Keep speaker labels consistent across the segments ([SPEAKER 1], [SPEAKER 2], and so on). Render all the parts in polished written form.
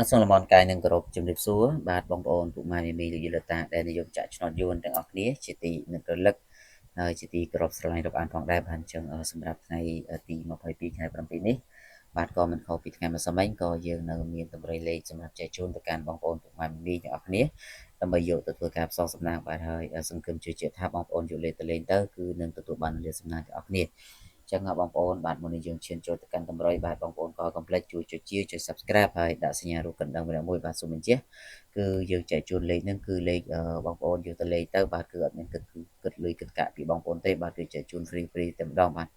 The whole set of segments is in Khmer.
[SPEAKER 1] សូមលំអរកាយនឹងគោរពជំរាបសួរបាទបងប្អូនពុកម៉ែមីមីលោកយាយលោកតាដែលនិយមចាក់ឆ្នោតយួនទាំងអស់គ្នាជាទីនឹករលឹកហើយជាទីគោរពស្រឡាញ់រាប់អានផងដែរបាទអញ្ចឹងសម្រាប់ថ្ងៃទី22ខែ7នេះបាទក៏មិនខុសពីថ្ងៃម្សិលមិញក៏យើងនៅមានតម្រុយលេខសម្រាប់ចែកជូនទៅកាន់បងប្អូនពុកម៉ែមីមីទាំងអស់គ្នាដើម្បីយកទៅធ្វើការផ្សងសំណាងបាទហើយសង្ឃឹមជឿជាក់ថាបងប្អូនយកលេខទៅលេងទៅគឺនឹងទទួលបានលាភសំណាងទាំងអស់គ្នាចឹងបងប្អូនបាទមុននេះយើងឈានចូលទៅកាន់តម្រុយបាទបងប្អូនក៏កុំភ្លេចជួយចុចជាចុច Subscribe ហើយដាក់សញ្ញារូបកណ្ដឹងម្នាក់មួយបាទសូមបញ្ជាក់គឺយើងចែកជូនលេខហ្នឹងគឺលេខបងប្អូនយកទៅលេខទៅបាទគឺអត់មានគិតលុយគិតកាក់ពីបងប្អូនទេបាទគឺចែកជូន free តែម្ដងបាទ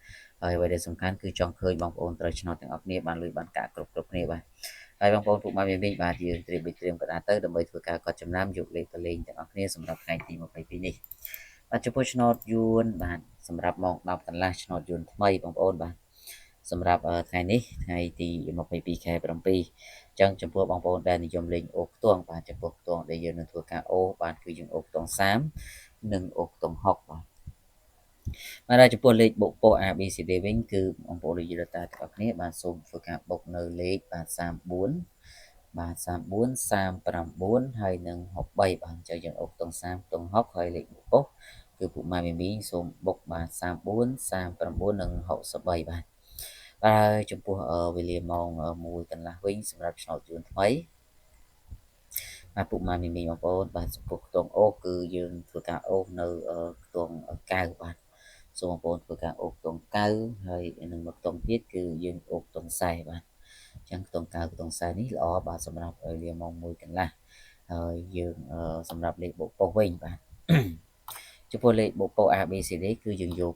[SPEAKER 1] ហើយអ្វីដែលសំខាន់គឺចង់ឃើញបងប្អូនត្រូវឆ្នោតទាំងអស់គ្នាបានលុយបានកាក់គ្រប់គ្នាបាទហើយបងប្អូនពុកម៉ែមីមីបាទយើងត្រៀមកណ្ដាលទៅដើម្បីធ្វើការកត់ចំណាំយកលេខទៅលេងទាំងអស់គ្នាសម្រាប់ថ្ងៃទី22នេះបាទចំពោះឆ្នោតយួនបាទសម្រាប់ម៉ោង10កន្លះឆ្នោតយួនថ្មីបងប្អូនបាទសម្រាប់ថ្ងៃនេះថ្ងៃទី22ខែ7អញ្ចឹងចំពោះបងប្អូនដែលនិយមលេងអូខ្ទង់បាទចំពោះខ្ទង់ដែលយើងនឹងធ្វើការអូបាទគឺយើងអូខ្ទង់30និងអូខ្ទង់60បាទហើយចំពោះលេខបុកពោ A B C D វិញគឺបងប្អូនលោកយាយលោកតាទាំងអស់គ្នាបាទសូមធ្វើការបុកនៅលេខបាទ34បាទ34 39ហើយនឹង63បាទអញ្ចឹងយើងអូខ្ទង់30ខ្ទង់60ហើយលេខបុកពោគឺពុកម៉ែមីមីសូមបុកបាទ34 39និង63បាទហើយចំពោះវេលាម៉ោង1កន្លះវិញសម្រាប់ឆ្នោតយួនថ្មីបាទពុកម៉ែមីមីបងប្អូនបាទចំពោះខ្ទង់អូសគឺយើងធ្វើការអូសនៅខ្ទង់កៅបាទសូមបងប្អូនធ្វើការអូសខ្ទង់កៅហើយនឹងមកខ្ទង់ទៀតគឺយើងអូសខ្ទង់40បាទអញ្ចឹងខ្ទង់កៅខ្ទង់40នេះល្អបាទសម្រាប់វេលាម៉ោង1កន្លះហើយយើងសម្រាប់លេខបុកប៉ុសវិញបាទចំពោះលេខបុកពោ A B C D គឺយើងយក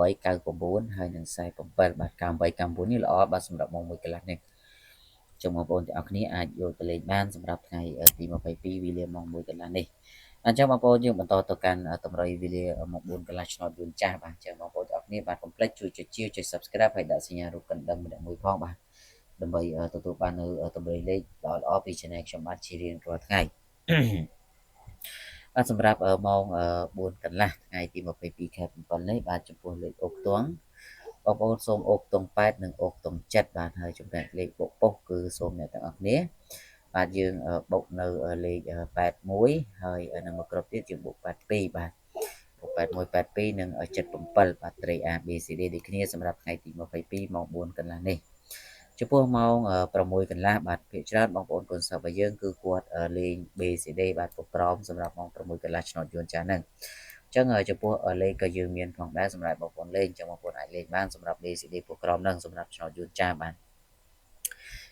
[SPEAKER 1] 98 99ហើយនឹង47បាទ98 99នេះល្អបាទសម្រាប់ម៉ោង1កន្លះនេះចឹងបងប្អូនទាំងអស់គ្នាអាចយកទៅលេងបានសម្រាប់ថ្ងៃទី22វេលាម៉ោង1កន្លះនេះអញ្ចឹងបងប្អូនយើងបន្តទៅកាន់តម្រុយវេលាម៉ោង4កន្លះឆ្នោតយួនចាស់បាទអញ្ចឹងបងប្អូនទាំងអស់គ្នាបាទកុំភ្លេចជួយចុចជាចុច Subscribe ហើយដាក់សញ្ញារូបកណ្ដឹងម្នាក់មួយផងបាទដើម្បីទទួលបាននៅតម្រុយលេខល្អៗពី Channel ខ្ញុំបាទជារៀងរាល់ថ្ងៃបាទសម្រាប់ម៉ោង4កន្លះថ្ងៃទី22ខែ7នេះបាទចំពោះលេខអូខ្ទង់បងប្អូនសូមអូខ្ទង់8និងអូខ្ទង់7បាទហើយចំណែកលេខបុកប៉ុសគឺសូមអ្នកទាំងអស់គ្នាបាទយើងបុកនៅលេខ81ហើយនឹងមកគ្របទៀតយើងបុក82បាទបុក81 82និង77បាទត្រី A B C D ដូចគ្នាសម្រាប់ថ្ងៃទី22ម៉ោង4កន្លះនេះចំពោះម៉ោង6កន្លះបាទភាគច្រើនបងប្អូនកូនសិស្សរបស់យើងគឺគាត់លេង BCD បាទពុកក្រមសម្រាប់ម៉ោង6កន្លះឆ្នោតយួនចាស់ហ្នឹងអញ្ចឹងចំពោះលេខក៏យើងមានផងដែរសម្រាប់បងប្អូនលេងអញ្ចឹងបងប្អូនអាចលេងបានសម្រាប់ BCD ពុកក្រមហ្នឹងសម្រាប់ឆ្នោតយួនចាស់បាទ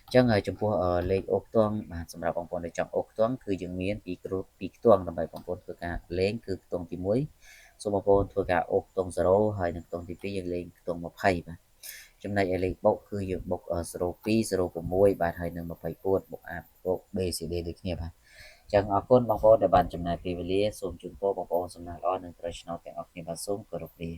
[SPEAKER 1] អញ្ចឹងចំពោះលេខអូខ្ទង់បាទសម្រាប់បងប្អូនដែលចង់អូខ្ទង់គឺយើងមានពីខ្ទង់ដើម្បីបងប្អូនធ្វើការលេងគឺខ្ទង់ទី1សូមបងប្អូនធ្វើការអូខ្ទង់0ហើយនឹងខ្ទង់ទី2យើងលេងខ្ទង់20បាទចំណែកឯលេខបុកគឺយើងបុក02 06បាទហើយនឹង24បុក A បុក B C D ដូចគ្នាបាទចឹងអរគុណបងប្អូនដែលបានចំណាយពេលវេលាសូមជូនពរបងប្អូនសំណាងល្អនិងត្រូវឆ្នោតទាំងអស់គ្នាបាទសូមគោរពលា